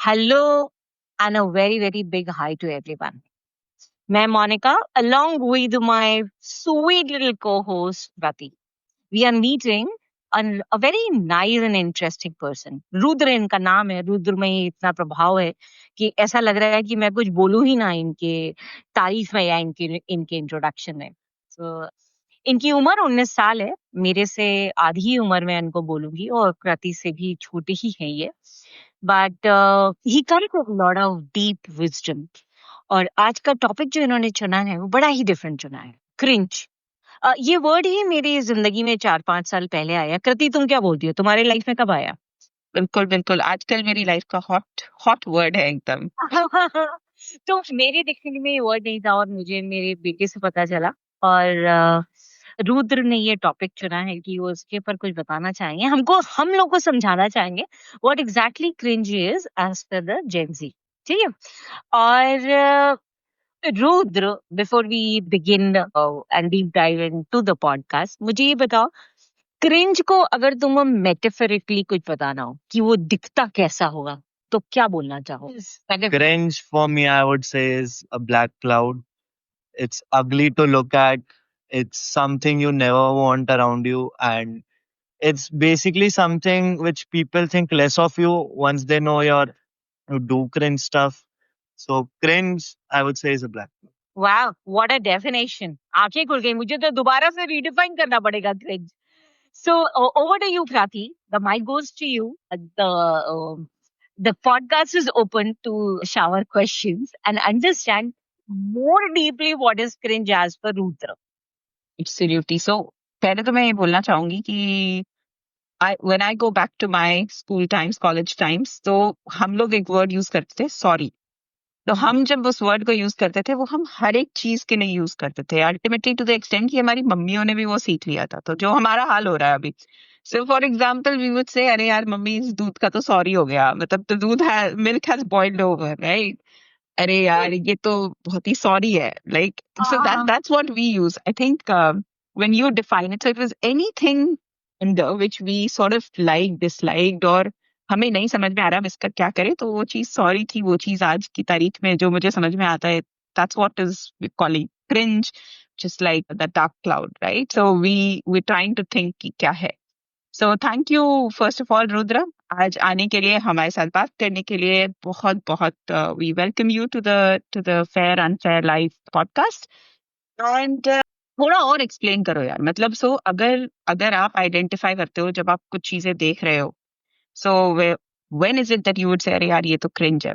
Hello and a very, very big hi to everyone. मैं Monica, along with my sweet little co-host Rati. We are meeting a very nice and interesting person. Rudra इनका नाम है. रुद्र में ही इतना प्रभाव है कि ऐसा लग रहा है कि मैं कुछ बोलूं ही ना इनके तारीफ में या इनके इंट्रोडक्शन में. So, इनकी उम्र 19 साल है. मेरे से आधी ही उम्र में इनको बोलूंगी और कृति से भी छोटे ही हैं ये. But he comes with lot of deep wisdom. और आज का टॉपिक जो इन्होंने चुना है वो बड़ा ही डिफरेंट चुना है. क्रिंज. ये वर्ड ही मेरी जिंदगी में 4-5 साल पहले आया. कृति तुम क्या बोलती हो, तुम्हारे लाइफ में कब आया? बिल्कुल बिल्कुल आजकल मेरी लाइफ का हॉट हॉट वर्ड है एकदम। तो मेरे डिक्शनरी में ये वर्ड नहीं था और मुझे मेरे बेटे से पता चला. और रुद्र ने ये टॉपिक चुना है कि वो उसके ऊपर कुछ बताना चाहेंगे हम लोग को समझाना चाहेंगे what exactly cringe is as per the Gen Z. ठीक है. और Rudra, before we begin and deep dive into the podcast, मुझे ये बताओ, क्रिंज को अगर तुम मेटाफोरिकली कुछ बताना हो कि वो दिखता कैसा होगा तो क्या बोलना चाहो? Cringe for me, I would say, is a black cloud. It's ugly to look at. It's something you never want around you. And it's basically something which people think less of you once they know you do cringe stuff. So cringe, I would say, is a black cloud. वाह, what a definition. आंखें खुल गई. मुझे तो दोबारा से redefine करना पड़ेगा cringe. So over to you, Krati. The mic goes to you. The podcast is open to shower questions and understand more deeply what is cringe as per Rudra. Absolutely. So पहले तो मैं ये बोलना चाहूंगी कि when I go back to my school times, college times, तो हम लोग एक वर्ड यूज करते थे, सॉरी. तो हम जब उस वर्ड को यूज करते थे वो हम हर एक चीज के लिए यूज करते थे, अल्टीमेटली टू द एक्सटेंट कि हमारी मम्मियों ने भी वो सीख लिया था, तो जो हमारा हाल हो रहा है अभी. So for example we would say, अरे यार मम्मी इस दूध का तो सॉरी हो गया, मतलब तो दूध है, milk has boiled over, right? अरे यार ये तो बहुत ही सॉरी है, like. So that's what we use, I think. When you define it, so it was anything under which we sort of like, disliked, और हमें नहीं समझ में आ रहा हम इसका क्या करें, तो वो चीज सॉरी थी. वो चीज आज की तारीख में जो मुझे समझ में आता है, that's what is we calling cringe, just like the dark cloud, right? So we're trying to think कि क्या है. So thank you first of all Rudra, आज आने के लिए, हमारे साथ बात करने के लिए. बहुत बहुत we welcome you to the fair unfair life podcast. And थोड़ा और एक्सप्लेन करो यार, मतलब सो अगर अगर आप आइडेंटिफाई करते हो जब आप कुछ चीजें देख रहे हो, so when is it that you would say अरे यार ये तो क्रिंज है?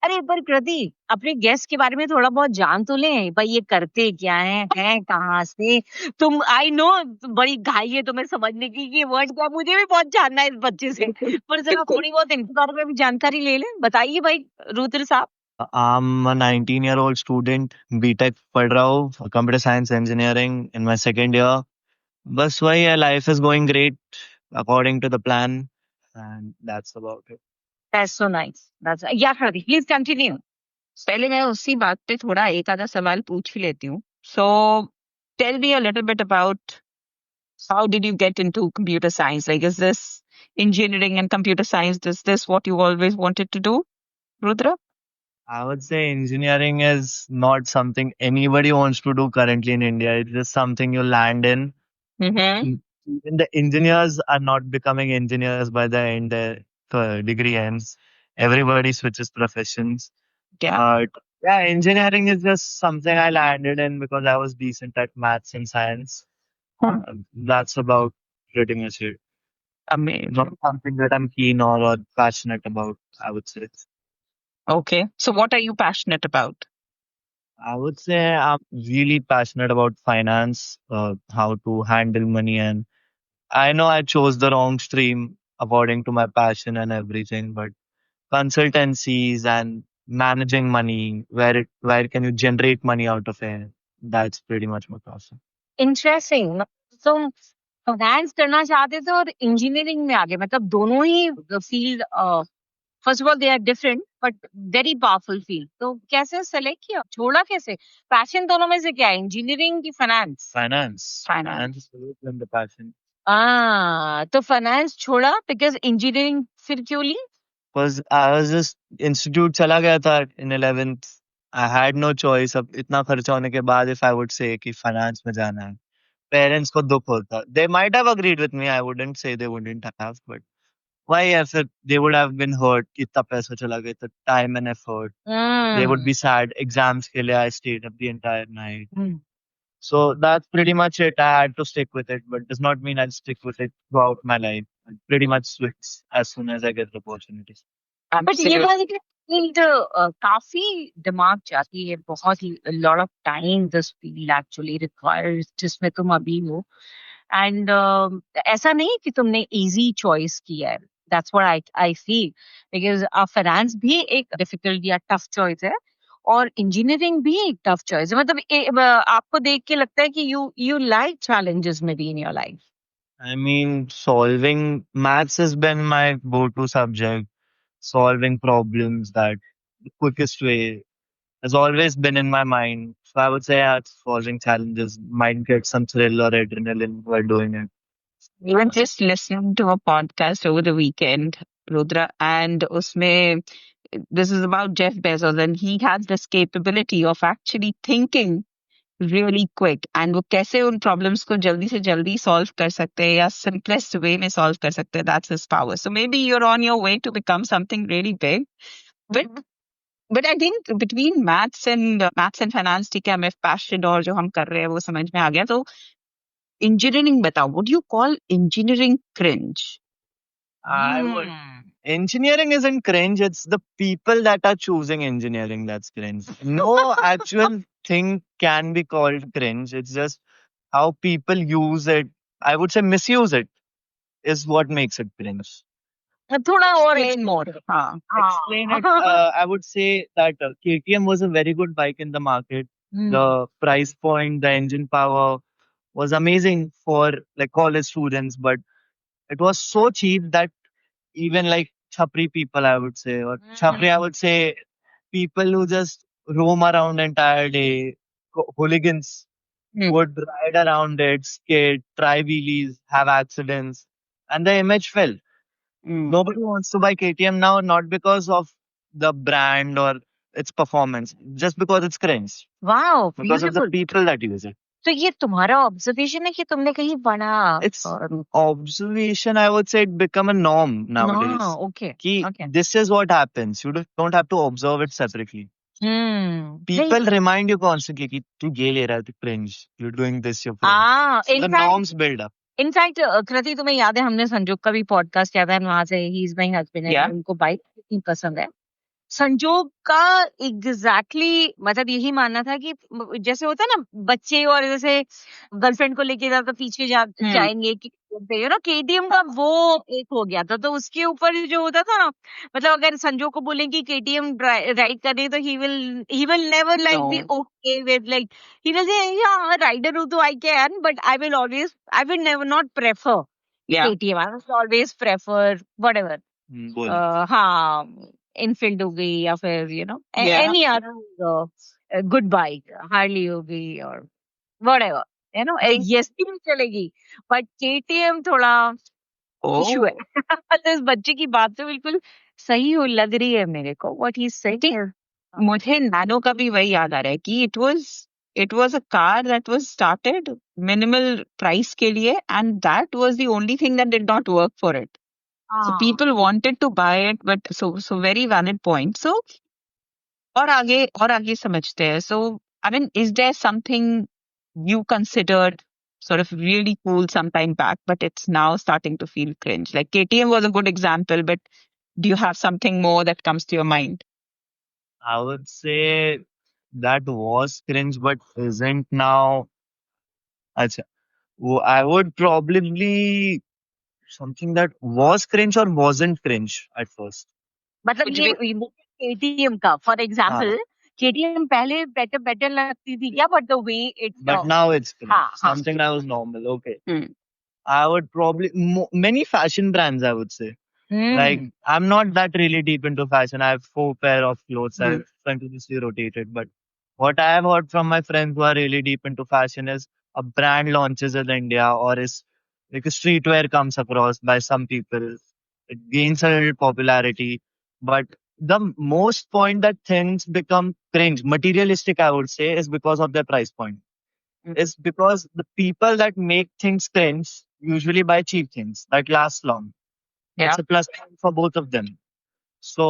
अरे पर कृति, अपने गेस्ट के बारे में थोड़ा बहुत जान तो ले भाई. ये करते क्या हैं कहाँ से? तुम, आई नो बड़ी घाई है तुम्हें समझने की कि ये वर्ड क्या है. मुझे भी बहुत जानना है इस बच्चे से. पर जरा थोड़ी बहुत इनके बारे में भी जानकारी ले लें. बताइए भाई रुद्र साहब. I'm a 19-year-old student, BTech पढ़ रहा हूँ, computer science engineering in my second year. बस वही है, life is going great according to the plan, and that's about it. That's so nice. Yeah, Krati, please continue. पहले मैं उसी बात पे थोड़ा एक आधा सवाल पूछ ही लेती हूँ. So tell me a little bit about how did you get into computer science? Like, is this engineering and computer science, is this what you always wanted to do, Rudra? I would say engineering is not something anybody wants to do currently in India. It's just something you land in. Mm-hmm. Even the engineers are not becoming engineers by the end the degree ends. Everybody switches professions. Yeah. But yeah, engineering is just something I landed in because I was decent at maths and science. That's about pretty much it. Amazing. Not something that I'm keen or passionate about, I would say. Okay. So what are you passionate about? I would say I'm really passionate about finance, how to handle money, and I know I chose the wrong stream according to my passion and everything, but consultancies and managing money, where can you generate money out of it? That's pretty much my passion. Interesting. तुम finance करना चाहते थे और engineering में आगे, मतलब दोनों ही field, first of all they are different but very powerful field. तो कैसे सेलेक्ट किया, छोड़ा कैसे? पैशन दोनों में से क्या है, इंजीनियरिंग की finance? Finance. Finance. Finance is always been the passion. तो फाइनेंस छोड़ा बिकॉज इंजीनियरिंग फिर क्यों ली? Because I was just institute चला गया था in 11th. I had no choice. अब इतना खर्चा होने के बाद if I would say कि finance में जाना है, parents को दुख होता. They might have agreed with me. I wouldn't say they wouldn't have, but why if they would have been hurt. इतना पैसा चला गया, इतना time and effort. They would Mm. be sad. Exams के लिए I stayed up the entire night. Mm. So that's pretty much it. I had to stick with it, but does not mean I'll stick with it throughout my life. I'll pretty much switch as soon as I get the opportunities. But ये Absolutely. वाली field काफी दिमाग चाहती है, बहुत ही lot of time this field actually requires जिसमें तुम अभी हो. एंड ऐसा नहीं कि तुमने इजी चॉइस किया है. That's what I feel, because finance भी एक डिफिकल्ट या टफ चॉइस है और इंजीनियरिंग भी एक टफ चॉइस है. मतलब आपको देख के लगता है कि यू लाइक चैलेंजेस में be in your life. I mean, solving maths has been my go-to subject. Solving problems that the quickest way has always been in my mind. So I would say solving challenges might get some thrill or adrenaline while doing it. Even just listening to a podcast over the weekend, Rudra, and usme, this is about Jeff Bezos, and he has this capability of actually thinking really quick, and वो कैसे उन problems को जल्दी से जल्दी solve कर सकते हैं या simplest way में solve कर सकते हैं. That's his power. So maybe you're on your way to become something really big. But I think between maths and finance, ठीक है, हमें passion और जो हम कर रहे हैं वो समझ में आ गया. तो engineering बताओ, would you call engineering cringe? I would. Engineering isn't cringe, it's the people that are choosing engineering that's cringe. No actual thing can be called cringe. It's just how people use it. I would say misuse it is what makes it cringe. थोड़ा और explain more. हाँ. Explain it. I would say that KTM was a very good bike in the market. Hmm. The price point, the engine power was amazing for like college students, but it was so cheap that even like chapri people, I would say, or chapri, I would say people who just roam around the entire day, hooligans Hmm. would ride around it, skate, try wheelies, have accidents, and the image fell. Hmm. Nobody wants to buy KTM now, not because of the brand or its performance, just because it's cringe, Wow, because of the beautiful. people that use it. तो ये तुम्हारा observation है कि तुमने कहीं पढ़ा? It's observation, I would say it become a norm nowadays. No, okay. Ki Okay. this is what happens. You don't have to observe it separately. People remind you constantly कि तू ये ले रहा है, तू cringe. You're doing this, you're cringe. So the norms build up. In fact Kriti तुम्हें याद है हमने संजोग का भी पॉडकास्ट किया था, वहां से ही इज माय हस्बैंड है, Yeah. उनको बाइक इतनी पसंद है. संजोग का एग्जैक्टली मतलब यही मानना था कि जैसे होता है ना बच्चे और जैसे गर्लफ्रेंड को लेके जाता पीछे जाएंगे कि यू नो केटीएम का वो एक हो गया था. तो उसके ऊपर जो होता था ना, मतलब अगर संजोग को बोलेंगे केटीएम राइड करनी तो ही will never like be No. Okay with like he will say या राइडर हूं तो I can, but I will never not prefer Yeah. KTM. I will always prefer whatever. बोलो. हाँ, इनफील्ड हो गई या फिर you know Yeah. Any other good bike, Harley हो गई और व्हाटएवर, यू नो यस भी चलेगी, बट केटीएम थोड़ा इशू Oh. है. तो इस बच्चे की बात तो बिल्कुल सही हो लग रही है मेरे को, व्हाट ही इज सेइंग. मुझे नैनो का भी वही याद आ रहा है कि it was a car that was started minimal price के लिए, and that was the only thing that did not work for it. So people wanted to buy it, but so very valid point. So और आगे समझते हैं. So I mean, is there something you considered sort of really cool some time back, but it's now starting to feel cringe? Like KTM was a good example, but do you have something more that comes to your mind? I would say that was cringe, but isn't now. Acha. I would probably something that was cringe or wasn't cringe at first. मतलब कुछ ये KTM का for example, KTM पहले better लगती थी क्या, but the way it But now it's cringe. हाँ. Something that was normal. Okay. Hmm. I would probably many fashion brands. I would say. Like I'm not that really deep into fashion. I have 4 pair of clothes. Hmm. I've continuously rotated. But what I have heard from my friends who are really deep into fashion is a brand launches in India or is like a streetwear comes across by some people. It gains a little popularity. But the most point that things become cringe, materialistic, I would say, is because of their price point. Is because the people that make things cringe usually buy cheap things that last long. Yeah. It's a plus point for both of them. So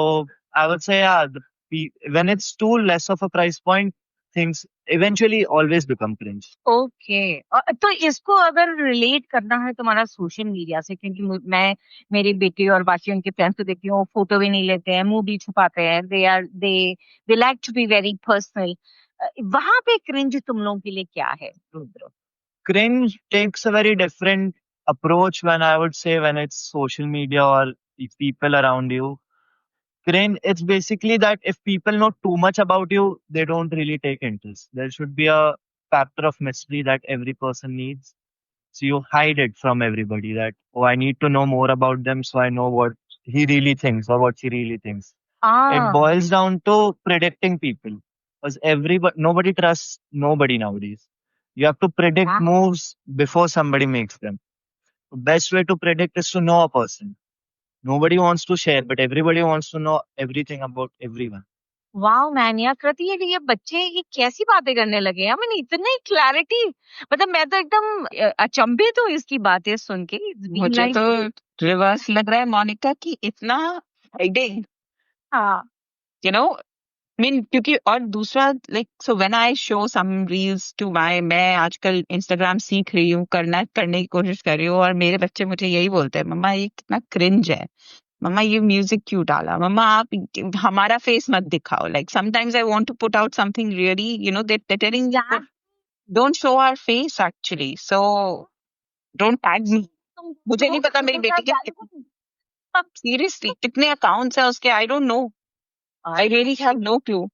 I would say, yeah, when it's too less of a price point, things eventually always become cringe. Okay. तो इसको अगर relate करना है तुम्हारा social media से, क्योंकि मैं मेरी बेटी और बाकी उनके फ्रेंड्स को देखती हूँ, वो फोटो भी नहीं लेते हैं, मुंह भी छुपाते हैं, they like to be very personal. वहां पे क्रिंज तुम लोगों के लिए क्या है Rudra? Cringe takes a very different approach when I would say when it's social media or the people around you. Cringe, it's basically that if people know too much about you, they don't really take interest. There should be a factor of mystery that every person needs. So you hide it from everybody that, oh, I need to know more about them so I know what he really thinks or what she really thinks. It boils down to predicting people because nobody trusts nobody nowadays. You have to predict Wow. moves before somebody makes them. The best way to predict is to know a person. Nobody wants to share, but everybody wants to know everything about everyone. Wow man, यार कृति, ये बच्चे ये कैसी बातें करने लगे हैं? मैंने इतनी क्लैरिटी, मतलब मैं तो एकदम अचंभित हूँ इसकी बातें सुन के। It's been मुझे like- तो रिवर्स लग रहा है मोनिका की इतना हाइडिंग, हाँ, यू नो, मीन क्योंकि और दूसरा like so when I show some reels to my, मैं आजकल इंस्टाग्राम सीख रही हूँ, करने की कोशिश कर रही हूँ, और मेरे बच्चे मुझे यही बोलते हैं, मम्मा ये कितना क्रिंज है, मम्मा ये म्यूजिक क्यों डाला, मम्मा आप हमारा फेस मत दिखाओ। Like sometimes I want to put out something really, you know, they telling यार don't show our face actually, so don't tag me. मुझे नहीं पता मेरी बेटी के सीरियसली कितने अकाउंट्स है उसके, I don't know, I really have no clue.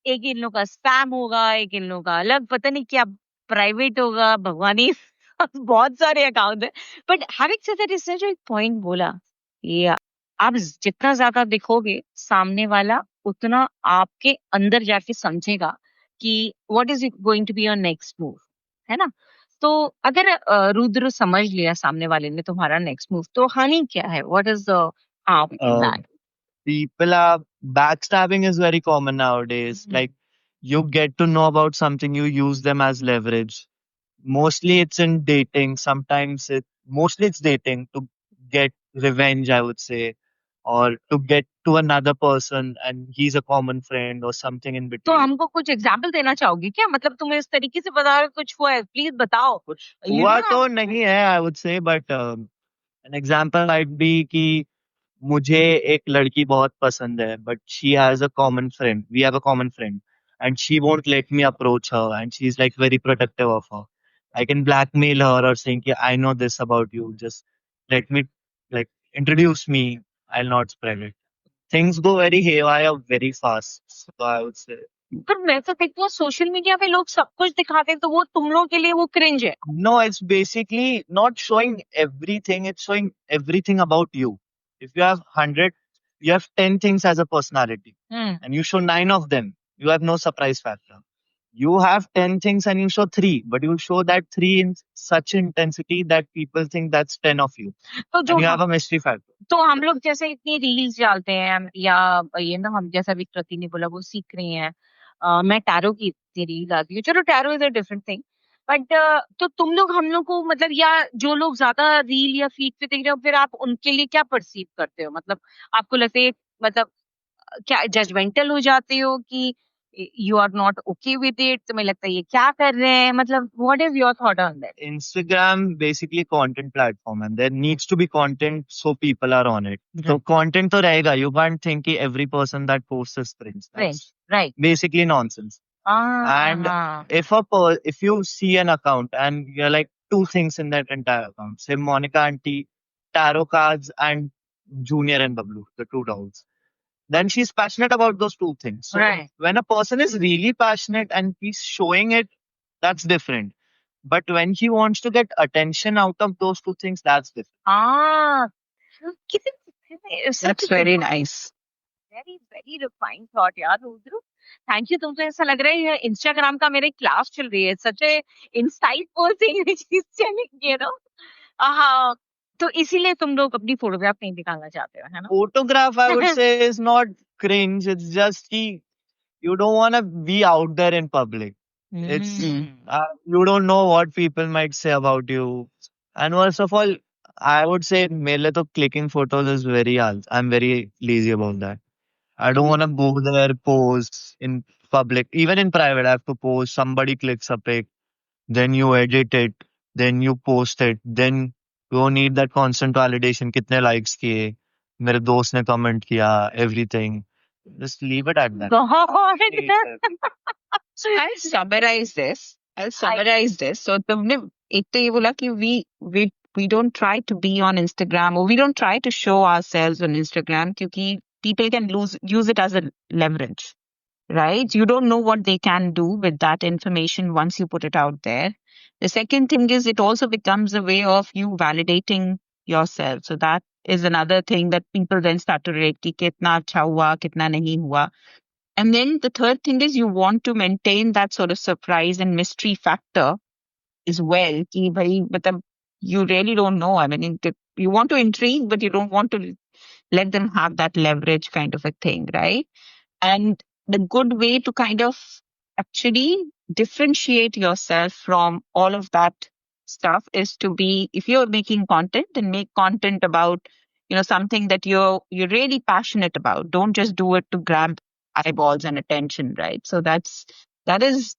एक इन लोग का स्पैम होगा, एक इन लोग का अलग पता नहीं क्या प्राइवेट होगा, भगवानी बहुत सारे अकाउंट है। बट हैविंग सेड दैट, इसने जो एक पॉइंट बोला, ये आप जितना ज्यादा दिखोगे सामने वाला, उतना आपके अंदर जाके समझेगा कि what is going to be your next move, है ना? तो अगर रुद्र समझ लिया सामने वाले ने तुम्हारा नेक्स्ट मूव, तो हानि क्या है? What is the harm in Uh, that? People are backstabbing is very common nowadays. Mhm. Like you get to know about something, you use them as leverage. Mostly it's in dating. Mostly it's dating to get revenge, I would say, or to get to another person and he's a common friend or something in तो between. हमको कुछ example देना चाहोगे क्या? मतलब तुम्हें इस तरीके से बता रहे हो, कुछ हुआ है, प्लीज बताओ। कुछ You हुआ know, तो नहीं है, I would say, but an example might be कि मुझे एक लड़की बहुत पसंद है, but she has a common friend. We have a common friend, and she won't let me approach her, and she's like very protective of her. I can blackmail her or saying, कि I know this about you. Just let me like introduce me. I'll not spread it. Things go very haywire very fast. So I would say पर मैं तो देखती हूँ social media पे लोग सब कुछ दिखाते हैं, तो वो तुम लोगों के लिए वो क्रिंज है। no. It's basically not showing everything. It's showing everything about you. If you have 100, you have 10 things as a personality. Hmm, And you show 9 of them, you have no surprise factor. You have 10 things and you show 3, but you show that 3 in such intensity that people think that's 10 of you. तो जो And you have a mystery factor. तो हम लोग जैसे इतनी reels डालते हैं, या ये ना, हम जैसा भी कृति ने बोला वो सीख रही हैं। मैं टैरो की इतनी रील डालती हूँ, चलो tarot is a different thing, but तो तुम लोग हम लोग को मतलब, या जो लोग ज्यादा रील या फीड पे देख रहे हो, फिर आप उनके लिए क्या परसीव करते हो? मतलब आपको लगता है, मतलब क्या जजमेंटल हो जाते हो कि you are not okay with it? तुम्हें लगता है ये क्या कर रहे हैं? मतलब what is your thought on that? Instagram basically content platform and there needs to be content so people are on it. So content to rahega. You can't think कि every person that posts is cringe. Friends, That's right? basically nonsense. And if you see an account and you're like 2 things in that entire account, say Monica Auntie, tarot cards, and Junior and Bablu, the 2 dogs, then she's passionate about those 2 things. So Right. when a person is really passionate and he's showing it, that's different. But when he wants to get attention out of those 2 things, that's different. That's very nice. Very very refined thought यार Rudra, thank you. तुमको ऐसा लग रहा है ये Instagram का मेरे class चल रही है, such a insightful thing which is telling, you know. हाँ, तो इसीलिए तुम लोग अपनी फोटोग्राफ नहीं दिखाना चाहते हो, है ना? Photograph, I would say, is not cringe. It's just ki you don't want to be out there in public. It's Hmm. you don't know what people might say about you. And first of all, I would say मेरे लिए तो clicking photos is very I'm very lazy about that. I don't want to go there, pose in public, even in private. I have to pose. Somebody clicks a pic, then you edit it, then you post it, then you don't need that constant validation. कितने likes किए, मेरे दोस्त ने comment किया, everything. Just leave it at that. God. I'll summarize this. So तुमने एक तो ये बोला कि we don't try to be on Instagram, or we don't try to show ourselves on Instagram क्योंकि people can use it as a leverage, right? You don't know what they can do with that information once you put it out there. The second thing is it also becomes a way of you validating yourself. So that is another thing that people then start to rate कि कितना अच्छा हुआ, कितना नहीं हुआ. And then the third thing is you want to maintain that sort of surprise and mystery factor as well. कि भाई मतलब you really don't know. I mean, you want to intrigue, but you don't want to let them have that leverage kind of a thing, right? And the good way to kind of actually differentiate yourself from all of that stuff is to be, if you're making content, then make content about, something that you're really passionate about. Don't just do it to grab eyeballs and attention, right? So that is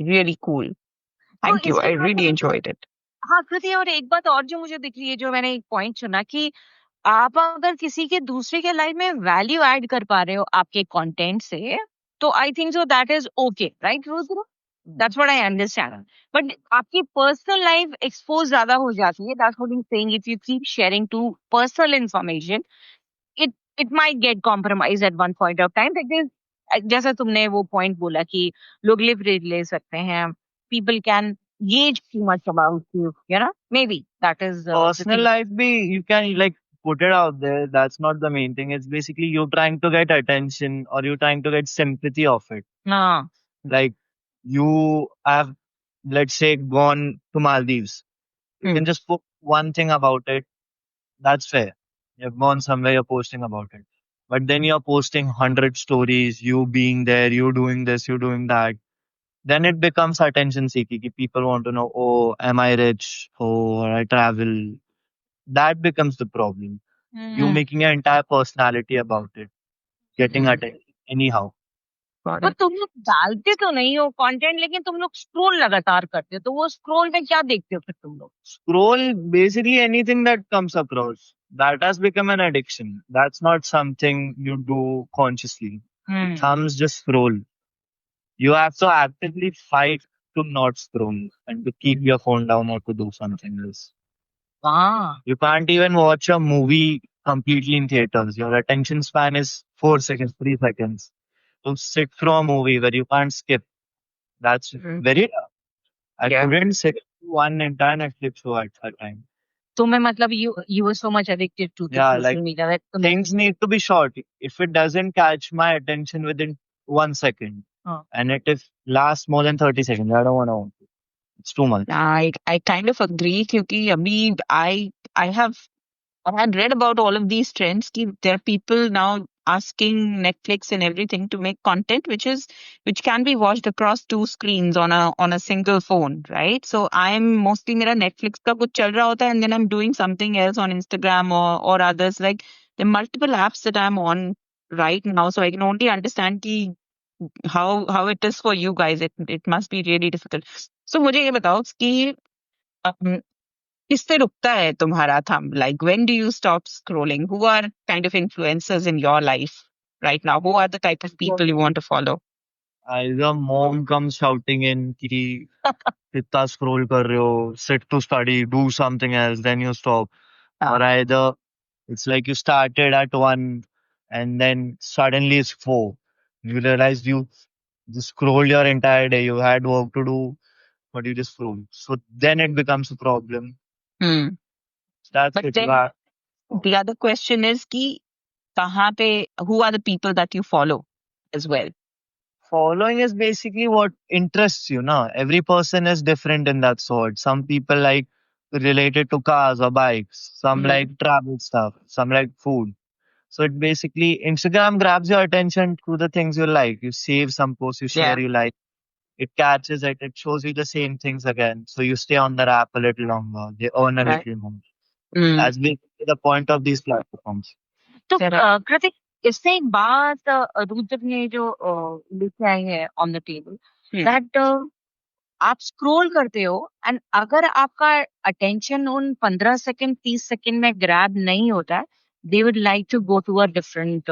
really cool. तो Thank you. इसके I साथ really enjoyed it. हाँ कृति, और एक बात और जो मुझे दिख रही है, जो मैंने एक पॉइंट सुना कि आप अगर किसी के दूसरे के लाइफ में वैल्यू ऐड कर पा रहे हो आपके कंटेंट से, तो I think so that is okay, right Rudra? That's what I understand. But आपकी पर्सनल लाइफ एक्सपोज ज्यादा हो जाती है. That's what I am saying. If you keep sharing too personal information, it might get compromised at one point of time, because जैसा तुमने वो point बोला कि लोग लिव ले सकते हैं, people can gauge too much about you, maybe that is the Personal thing. life be you can like put it out there. That's not the main thing. It's basically you trying to get attention or you trying to get sympathy of it. हाँ. Like you have, let's say, gone to Maldives. You Hmm. can just put one thing about it. That's fair. You've gone somewhere, you're posting about it. But then you're posting 100 stories, you being there, you doing this, you doing that. Then it becomes attention seeking. People want to know, oh, am I rich? Oh, I travel. That becomes the problem. You Hmm. making your entire personality about it, getting Hmm. attention anyhow. Got तो it. तुम लोग डालते तो नहीं हो content, लेकिन तुम लोग स्क्रॉल लगातार करते हो, तो वो स्क्रॉल में क्या देखते हो फिर तुम लोग? Scroll basically anything that comes across. That has become an addiction. That's not something you do consciously. Hmm. Thumbs just scroll. You have to actively fight to not scroll and to keep your phone down or to do something else. हाँ. You can't even watch a movie completely in theaters. Your attention span is 4 seconds, 3 seconds. To sit through a movie where you can't skip, that's Hmm. very tough. I Yeah. couldn't sit through one entire Netflix show at a time. तुम्हें मतलब you were so much addicted to the Yeah, social like media that तुम्हें things need to be short. If it doesn't catch my attention within 1 second हाँ. and it if lasts more than 30 seconds, I don't want to watch it. It's too much. I kind of agree क्योंकि अभी I had read about all of these trends कि there are people now asking Netflix and everything to make content which can be watched across two screens on a single phone, right? So I'm mostly मेरा Netflix का कुछ चल रहा होता है and then I'm doing something else on Instagram or others. Like there are multiple apps that I'm on right now, so I can only understand कि how it is for you guys. It must be really difficult. So मुझे ये बताओ कि um, किससे रुकता है तुम्हारा thumb? Like when do you stop scrolling? Who are kind of influencers in your life right now? Who are the type of people you want to follow? Either mom comes shouting in कि कितना scroll कर रहे हो, sit to study, do something else, then you stop. Ah. Or either it's like you started at 1 and then suddenly it's 4. You realize you just scrolled your entire day. You had work to do, but you just scroll. So then it becomes a problem. Hmm. That's But it. then the other question is कि कहाँ पे who are the people that you follow as well? Following is basically what interests you, na? Every person is different in that sort. Some people like related to cars or bikes, some Hmm. like travel stuff, some like food. So it basically Instagram grabs your attention to the things you like. You save some posts, you Yeah. share, you like. It catches it. It shows you the same things again. So you stay on the app a little longer. They earn a Right. little more. Hmm. That's basically the point of these platforms. तो Correct. कृतिक, इससे एक बात रुद्र ने जो लेके आई है on the table, Hmm. That आप scroll करते हो एंड अगर आपका अटेंशन उन 15 सेकंड 30 सेकंड में ग्रैब नहीं होता है, they would like to go to a different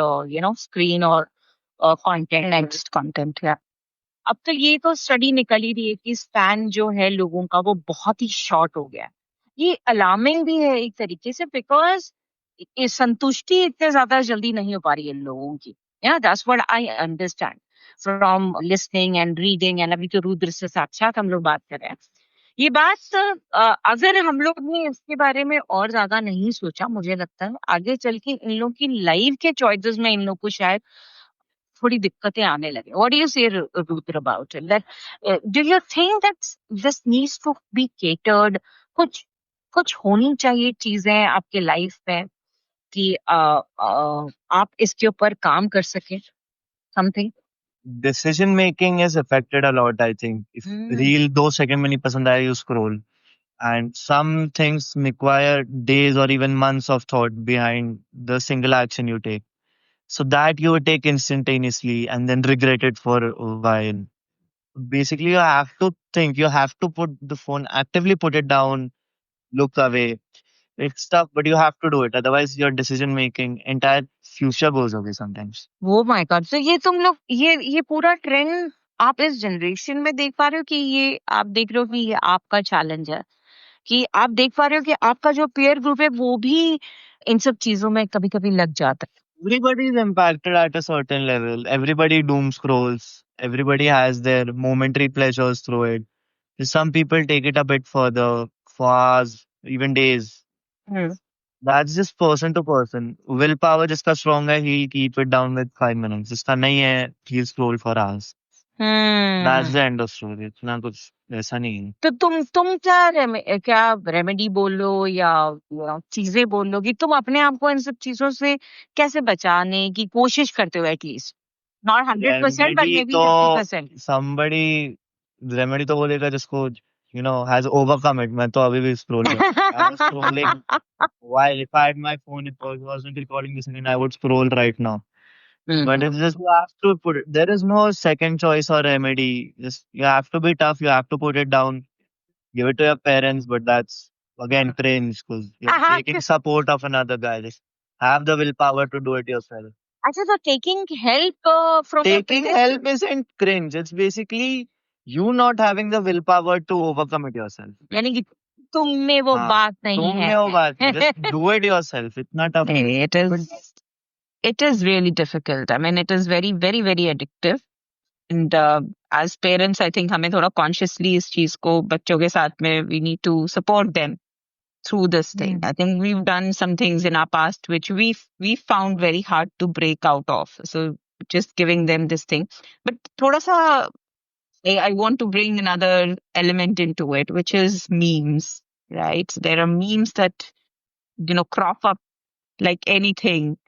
screen और कंटेंट। Next content. Yeah. अब तो ये तो स्टडी निकल ही रही है कि स्पैन जो है लोगों का वो बहुत ही शॉर्ट हो गया है। ये अलार्मिंग भी है एक तरीके से, बिकॉज संतुष्टि इतने ज्यादा जल्दी नहीं हो पा रही है लोगों की। That's what I understand from listening and reading, and अभी तो रुद्र से साक्षात हम लोग बात कर रहे हैं। ये बात अगर हम लोग ने इसके बारे में और ज्यादा नहीं सोचा, मुझे लगता है आगे चल के इन लोग की लाइफ के चॉइसेस में इन लोग को शायद थोड़ी दिक्कतें आने लगे। What do you say Rudra about it, that do you think that this needs to be catered? कुछ कुछ होनी चाहिए चीजें आपके लाइफ में कि आप इसके ऊपर काम कर सकें, something. Decision making is affected a lot, I think. If reel 2 second में नहीं पसंद आया, you scroll. And some things require days or even months of thought behind the single action you take. So that you would take instantaneously and then regret it for a while. Basically, you have to think, you have to put the phone, actively put it down, look away. It's tough, but you have to do it. Otherwise, your decision making, entire future goes away sometimes. वो my God, तो ये तुम लोग ये पूरा trend आप इस generation में देख पा रहे हो कि ये आप देख रहे हो कि ये आपका चैलेंज है, कि आप देख पा रहे हो कि आपका जो पीयर ग्रुप है वो भी इन सब चीजों में कभी कभी लग जाता है? Everybody is impacted at a certain level. Everybody doom scrolls. Everybody has their momentary pleasures through it. Some people take it a bit further, for hours, even days. Hmm. That's just person to person. Willpower जिसका strong है, he'll keep it down with 5 minutes. जिसका नहीं है, he'll scroll for hours. That's the end of story. इतना कुछ ऐसा नहीं है. तो तुम क्या रेमेडी बोल लो या चीजें बोल लो कि तुम अपने आप को इन सब चीजों से कैसे बचाने की कोशिश करते हो, at least not 100% but Remedy may be तो 50%। somebody remedy तो बोलेगा जिसको has overcome it. मैं तो अभी भी scroll कर. I was scrolling while if I had my phone, if I wasn't recording this and I would scroll right now. But it's just you have to put it. There is no second choice or remedy. Just you have to be tough. You have to put it down. Give it to your parents. But that's again cringe because you're taking support of another guy. Just have the willpower to do it yourself. अच्छा, तो taking help from Taking help isn't cringe. It's basically you not having the willpower to overcome it yourself. यानी कि तुम में वो हाँ, बात नहीं तुम है। में वो बात नहीं. Just do it yourself. It's not tough. It is really difficult. I mean, it is very, very, very addictive. And as parents, I think हमें थोड़ा consciously इस चीज को बच्चों के साथ में we need to support them through this thing. I think we've done some things in our past which we found very hard to break out of. So just giving them this thing. But थोड़ा सा I want to bring another element into it, which is memes, right? So there are memes that, crop up like anything,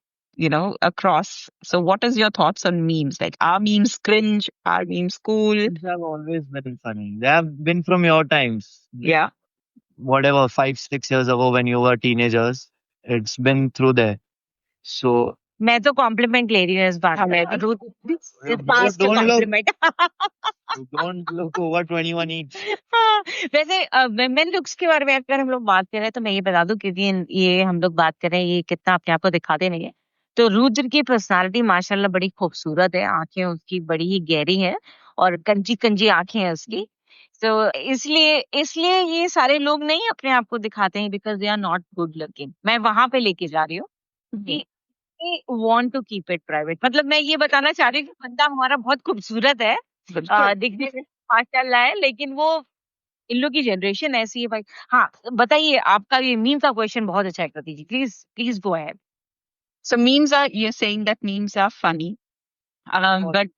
across. So what is your thoughts on memes? Like, are memes cringe? Are memes cool? Memes have always been funny. They have been from your times. Yeah. Whatever, 5-6 years ago when you were teenagers, it's been through there. So मैं तो complement ले रही हूँ इस बात मैं का। don't compliment. don't look over 21 each. वैसे वुमेन लुक्स के बारे में अगर हम लोग बात कर रहे हैं तो मैं ये बता दूं, क्योंकि ये हम लोग बात कर रहे हैं ये कितना अपने आप को दिखाते नहीं है, तो रुद्र की पर्सनालिटी माशाल्लाह बड़ी खूबसूरत है, आंखें उसकी बड़ी ही गहरी हैं और कंजी कंजी आंखें हैं उसकी। तो इसलिए इसलिए ये सारे लोग नहीं अपने आप को दिखाते हैं because they are not good looking. मैं वहां पे लेके जा रही हूँ कि want to keep it private. मतलब मैं ये बताना चाह रही हूँ कि बंदा हमारा बहुत खूबसूरत है, दिखने में माशाल्लाह है, लेकिन वो इन लोग की जनरेशन ऐसी है भाई। हाँ, बताइए, आपका ये मीम का क्वेश्चन बहुत अच्छा है Kriti ji, please please go ahead. So memes are, you're saying that memes are funny. But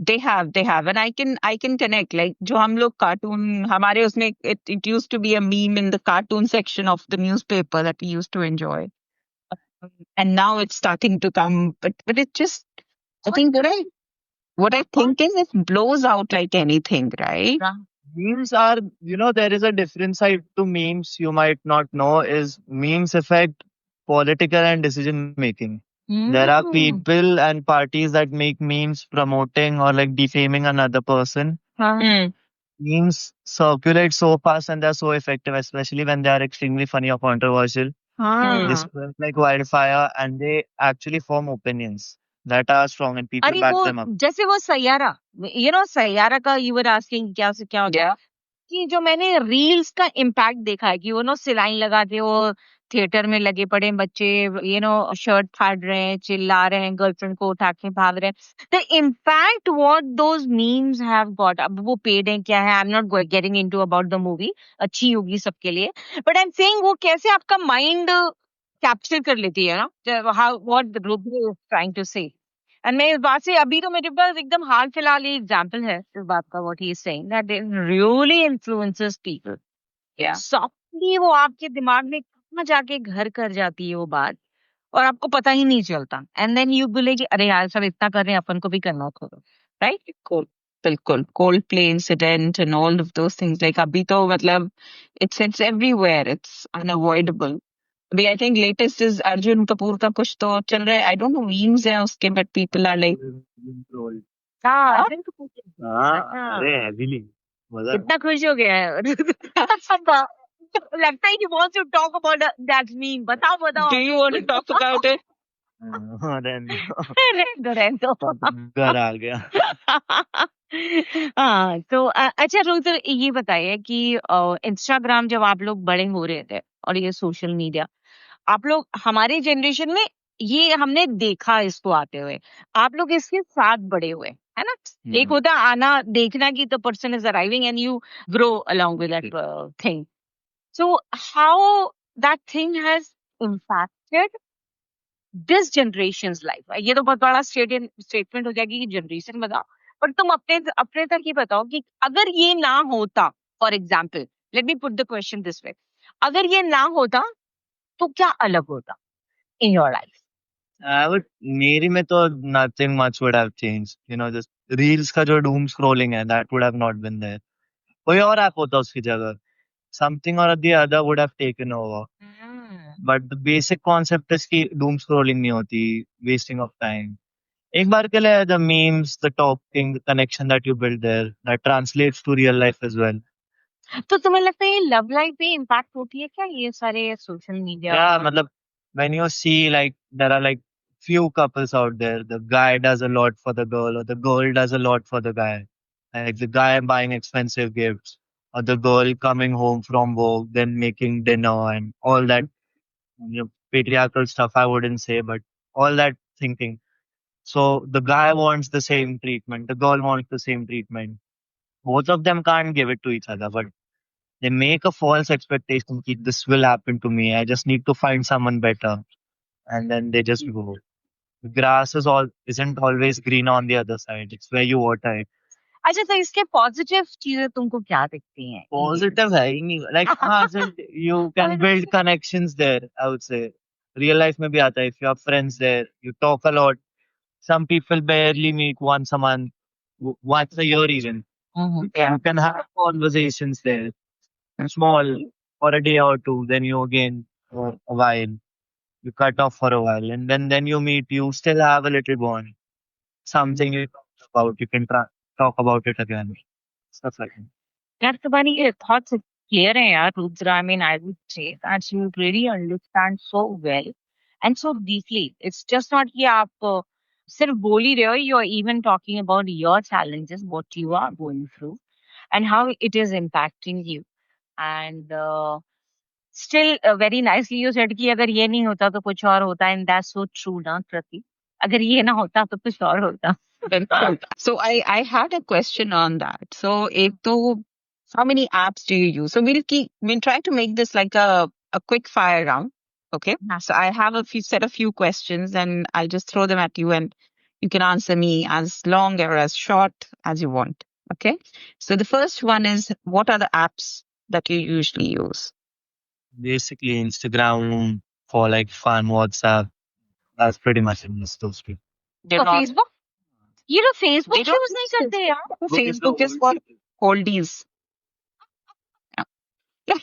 they have, and I can connect, like जो हम लोग cartoon हमारे उसमें it used to be a meme in the cartoon section of the newspaper that we used to enjoy, and now it's starting to come, but it just, I think what I think is it blows out like anything, right? Memes are, there is a different side to memes you might not know is memes affect political and decision making. There are people and parties that make memes promoting or like defaming another person. Mm. Memes circulate so fast and they're so effective, especially when they are extremely funny or controversial. They spread like wildfire and they actually form opinions that are strong and people अरे back वो them up. जैसे वो सैयारा, सैयारा का you were asking क्या से क्या होता है Yeah. कि जो मैंने रील्स का इम्पैक्ट देखा है कि वो सिलाई लगाते वो थिएटर में लगे पड़े बच्चे शर्ट फाड़ रहे हैं, चिल्ला रहे हैं, गर्लफ्रेंड को उठा के भाग रहे हैं, the impact what those memes have got, अब वो पेड है क्या है, I am not getting into about the movie, अच्छी होगी सबके लिए, बट आई एम सेइंग वो कैसे आपका माइंड कैप्चर कर लेती है ना, how what Rudra is trying to say. And मैं इस बात से अभी तो मेरे पास एकदम हाल फिलहाल ही एग्जांपल है इस बात का, what he is saying that it really influences people, Yeah. Softly वो आपके दिमाग में कहाँ जाके घर कर जाती है वो बात, और आपको पता ही नहीं चलता, एंड देन यू बोले कि अरे यार सब इतना कर रहे हैं अपन को भी करना करो, राइट? Cool. बिल्कुल Coldplay incident and all of those things, like अभी तो मतलब it's everywhere, it's unavoidable. अभी I think latest is Arjun Kapoor का कुछ तो चल रहा है, I don't know memes है उसके, but people are like हाँ, हाँ? अर्जुन कपूर के- हाँ, अच्छा, अरे heavily. मजा इतना खुश हो गया है लगता है कि wants to talk about that meme, बताओ बताओ। Do you want to talk about it? रहने दो घर आ गया। हाँ तो अच्छा रुद्र ये बताइए कि इंस्टाग्राम जब आप लोग बड़े हो रहे थे और ये सोशल मीडिया, आप लोग हमारे जनरेशन में ये हमने देखा इसको आते हुए, आप लोग इसके साथ बड़े हुए है ना, एक होता है आना देखना कि the person is arriving and you grow along with that thing, so how that thing has impacted this generations life, ये तो बहुत बड़ा स्टेटमेंट हो जाएगी कि जनरेशन बताओ, पर तुम अपने अपने तक ही बताओ कि अगर ये ना होता, for example let me put the question this way, अगर ये ना होता तो क्या अलग होता इन योर लाइफ? मेरी में तो nothing much would have changed. Just reels का जो doom scrolling है, that would have not been there. कोई और ऐप होता उसकी जगह. Something or the other would have taken over. But the basic concept is कि doom scrolling नहीं होती, wasting of time. एक बार के लिए the memes, the talking, the connection that you build there, that translates to real life as well. तो तुम्हें लगता है ये लव लाइफ पे इम्पैक्ट होती है क्या ये सारे social media? Yeah, matlab, when you see like there are like few couples out there, the guy does a lot for the girl or the girl does a lot for the guy. Like the guy buying expensive gifts or the girl coming home from work, then making dinner and all that patriarchal stuff, I wouldn't say, but all that thinking. So the guy wants the same treatment, the girl wants the same treatment. Both of them can't give it to each other, but they make a false expectation that this will happen to me. I just need to find someone better. And then they just go. The grass isn't always green on the other side. It's where you water it. अच्छा तो इसके positive चीजें तुमको क्या दिखती हैं? Positive है ही नहीं. Like you can build connections there, I would say. Real life में भी आता है. If you have friends there, you talk a lot. Some people barely meet once a month, once a year even. Yeah. You can have conversations there. Small for a day or two, then you again for a while. You cut off for a while, and then you meet. You still have a little bond. Something you talk about, you can talk about it again. Stuff like that. यार तुम्हारी thoughts clear है यार Rudra, I mean I would say that you really understand so well and so deeply, it's just not कि आप सिर्फ बोल ही रहे हो, you are even talking about your challenges what you are going through and how it is impacting you, and still very nicely you said कि अगर ये नहीं होता तो कुछ और होता, एंड दैट्स सो ट्रू ना प्रतीक, अगर ये ना होता तो कुछ और होता। So I had a question on that. So एक तो how many apps do you use? So we'll try to make this like a quick fire round. Okay. Yeah. So I have a few questions and I'll just throw them at you and You can answer me as long or as short as you want. Okay. So the first one is, what are the apps that you usually use? Basically, Instagram for like fun, WhatsApp. That's pretty much it. Just those two. They're तो not, Facebook ये लोग they Facebook don't use नहीं use करते यार. Facebook. Facebook is for oldies. Yeah.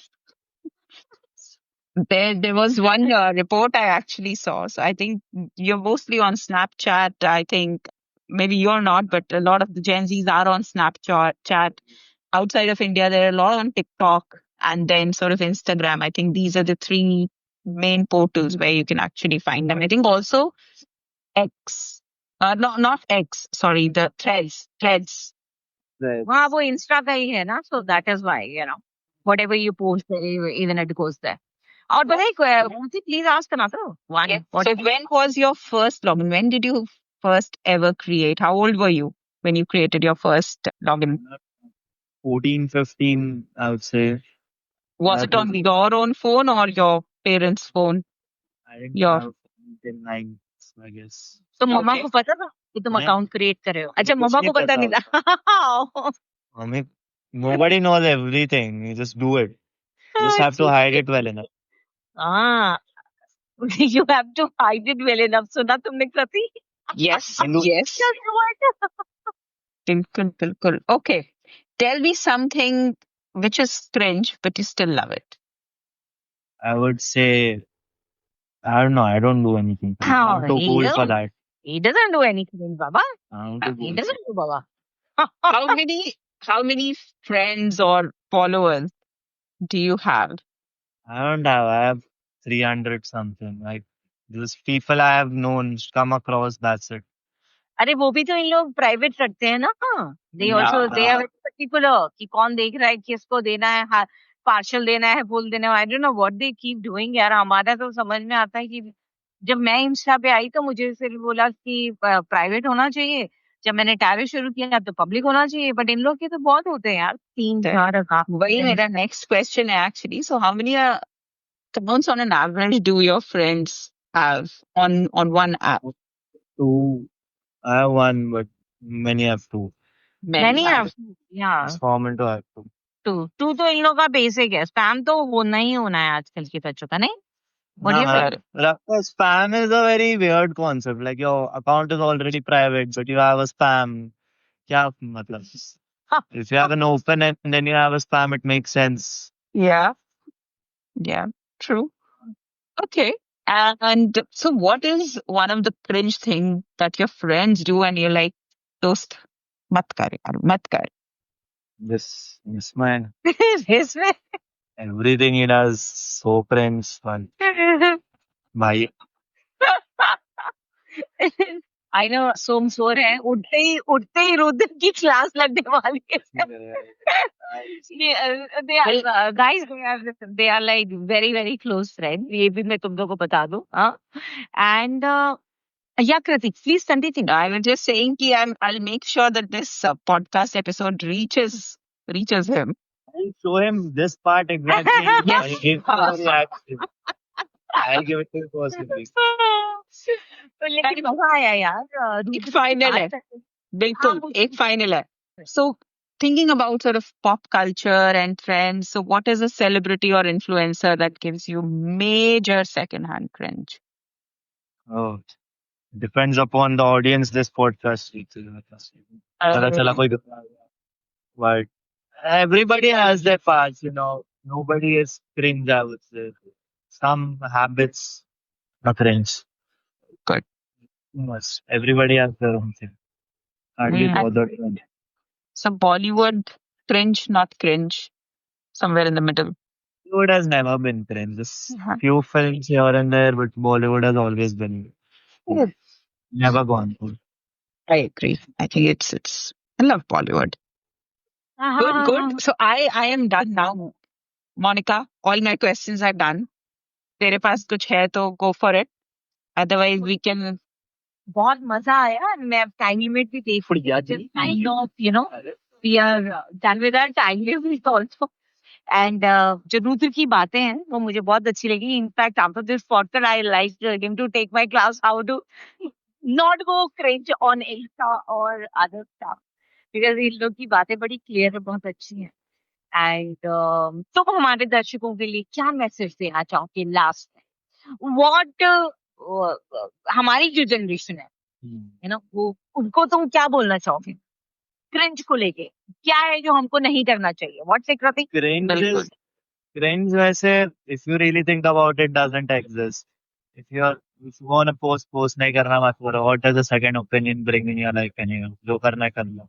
There was one report I actually saw. So I think you're mostly on Snapchat. I think maybe you're not, but a lot of the Gen Zs are on Snapchat. Chat. Outside of India, there are a lot on TikTok and then sort of Instagram. I think these are the three main portals where you can actually find them. I think also X. No, not X. Sorry, the Threads. Threads. Right. हाँ वो Insta का ही है ना, so that is why, you know, whatever you post there, even it goes there. और बताइए, please ask another one. Yes. What So when was your first login? When did you first ever create? How old were you when you created your first login? 14, 15, I would say. Was That it on was, your own phone or your parents' phone? I didn't Your have till 9, I guess. तो मम्मा Okay. को पता था कि तुम नहीं, account create कर रहे हो? अच्छा, कुछ मम्मा नहीं को पता पता नहीं था. I mean, nobody knows everything. You just do it. You just have to hide it well enough. हाँ, you have to hide it well enough. सुना तुमने कृति? Yes. And Yes. Just what? Bilkul, bilkul. Okay. Tell me something which is cringe, but you still love it. I would say, I don't know. I don't do anything. I'm Oh, too he cool for don't. that. He doesn't do anything, Baba. I'm too He cool. doesn't do, Baba. How many friends or followers do you have? I don't have. I have 300 something. Like, just people I have known, come across. That's it. अरे वो भी तो इन लोग private रखते हैं ना. दे Yeah. Also they have particular कि कौन देख रहा है, किसको देना है, पार्शल देना है, फुल देना है. आई don't know what they keep doing यार. हमारा तो समझ में आता है कि जब मैं इंस्टा पे आई तो मुझे सिर्फ बोला कि प्राइवेट होना चाहिए. जब मैंने टैरो शुरू किया तो पब्लिक होना चाहिए. बट इन लोग के तो बहुत होते हैं यार, 3-4 अकाउंट. वही मेरा next question है actually. So how many accounts on an average do your friends have on one app? Two. I have one, but many have two. मैंने have. या It's common to have two. Two तो इन लोग का basic है. Spam तो होना ही होना है आजकल की बच्चों का, नहीं? What do you say? Rakha, spam is a very weird concept. Like your account is already private, but you have a spam. क्या मतलब? If you have an open and then you have a spam, it makes sense. Yeah. Yeah. True. Okay. And so what is one of the cringe thing that your friends do and you're like, dost, mat kar yaar, mat kar. This man, इसमें everything he does so cringe fun. भाई I know. सोम सो रहे हैं. उठते ही रुद्र की class लगने वाली है. Guys, they are like very very close friend. ये भी मैं तुम लोगों को बता दूं. एंड या Kritik, please continue. I was just saying कि I'll make sure that this podcast episode reaches him. I'll show him this part exactly. Yes. I'll give him a reaction. I'll give it to him personally. लेकिन मजा आया यार. एक final है. बिल्कुल, एक final है. So thinking about sort of pop culture and trends, so what is a celebrity or influencer that gives you major secondhand cringe? Oh, depends upon the audience this podcast reaches. पता चला कोई but everybody has their parts, you know. Nobody is cringe, I would say. Some habits are cringe. Good. Must. Everybody has their own thing. Can't be Mm. bothered. with it. So Bollywood cringe, not cringe, somewhere in the middle. Bollywood has never been cringe. Just Uh-huh. few films here and there, but Bollywood has always been Yes. never gone through. I agree. I think it's I love Bollywood. Good, good. So I am done now. Monica, all my questions are done. तेरे पास कुछ है तो go for it. Otherwise we can. बहुत मजा आया. मैं time limit भी देख रही हूँ. I know, you know, we are done with our time limit also. And जो रुद्र की बातें हैं वो मुझे बहुत अच्छी लगी. In fact after this podcast I like him to take my class how to not go cringe on Insta or other stuff because इन लोग की बातें बड़ी क्लियर और बहुत अच्छी हैं एंड तुम हमारे दर्शकों के लिए क्या मैसेज देना चाहोगे लास्ट में व्हाट हमारी जो जनरेशन है यू नो वो उनको तुम क्या बोलना चाहोगे क्रिंज को लेके क्या है जो हमको नहीं करना चाहिए व्हाट्स इट कृति Cringe बिल्कुल is cringe वैसे if you really think about it doesn't exist. If you want to post नहीं करना मत करो. What does a second opinion bring in your life anyway? जो करना है कर लो.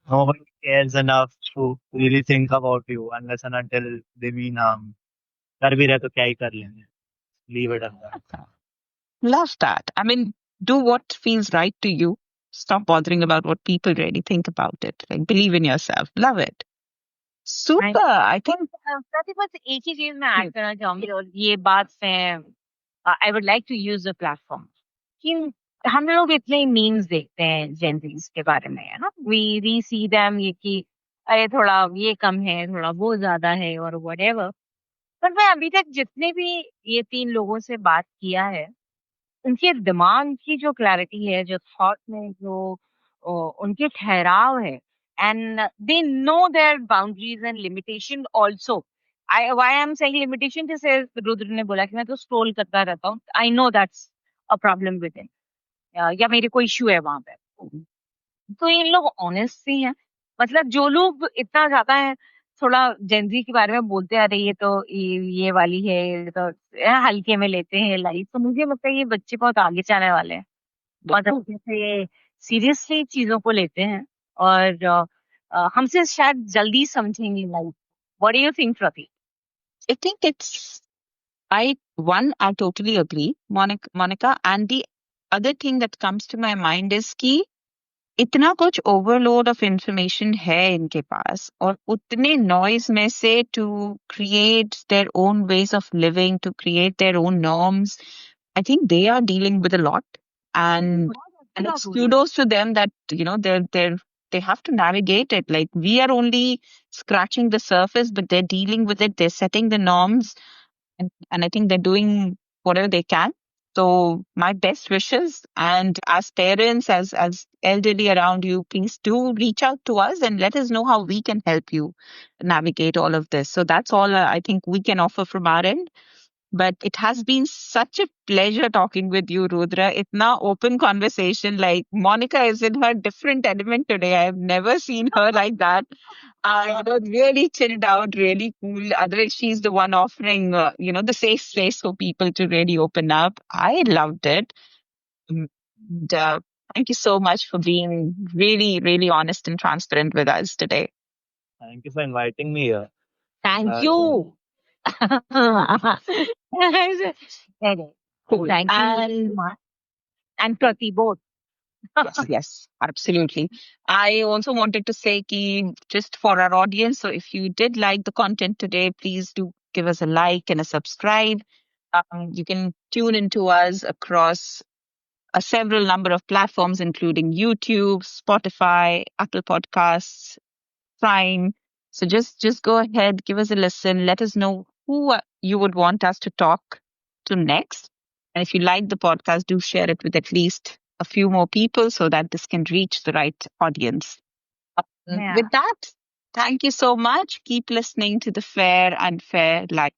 Nobody cares enough to really think about you unless and until they mean harm. कर भी रहे तो क्या ही कर लेंगे. Leave it at that. love that. I mean, do what feels right to you. Stop bothering about what people really think about it. Like, believe in yourself. Love it. Super. I think प्रति बस एक ही चीज मैं add करना चाहूंगी और ये बात से I would like to use the platform कि हम लोग इतने मीम्स देखते हैं जेनजीज के बारे में है ना वी सी देम ये कि अरे थोड़ा ये कम है थोड़ा वो ज्यादा है और व्हाटएवर पर मैं अभी तक जितने भी ये 3 लोगों से बात किया है उनके दिमाग की जो क्लैरिटी है जो थॉट में जो उनके ठहराव है and they know their boundaries and limitation also I why I am saying limitation जैसे रुद्र ने बोला कि मैं तो स्क्रॉल करता रहता हूँ I know that's a problem with in या मेरे को इश्यू है वहां पे तो ये लोग ऑनेस्ट भी हैं मतलब जो लोग इतना ज्यादा है थोड़ा जेनजी के बारे में बोलते आ रहे ये तो ये वाली है ये तो हल्के में लेते हैं लाइफ तो मुझे लगता है ये बच्चे बहुत आगे जाने वाले हैं बहुत अच्छे से सीरियसली चीजों को लेते हैं और हमसे शायद जल्दी समझेंगे life what do you think Prateek I think it's I totally agree, Monica. And the other thing that comes to my mind is कि इतना कुछ ओवरलोड ऑफ इंफॉर्मेशन है इनके पास और उतने नॉइज में से to create their own ways of living to create their own norms I think they are dealing with a lot and it's kudos to them that they have to navigate it like we are only scratching the surface but they're dealing with it they're setting the norms and I think they're doing whatever they can. So my best wishes, and as parents, as elderly around you, please do reach out to us and let us know how we can help you navigate all of this. So that's all I think we can offer from our end. But it has been such a pleasure talking with you, Rudra. Itna open conversation. Like Monica is in her different element today. I have never seen her like that. Really chilled out, really cool. Otherwise, she's the one offering, the safe space for people to really open up. I loved it. And, thank you so much for being really, really honest and transparent with us today. Thank you for inviting me here. Thank Uh, you Cool. Thank you and प्रति both Yes, absolutely. I also wanted to say ki just for our audience, so if you did like the content today, please do give us a like and a subscribe. You can tune into us across a several number of platforms, including YouTube, Spotify, Apple Podcasts, Prime. So just go ahead, give us a listen. Let us know who you would want us to talk to next. And if you like the podcast, do share it with at least a few more people so that this can reach the right audience. Yeah. With that, thank you so much. Keep listening to the Fair and Fair Life.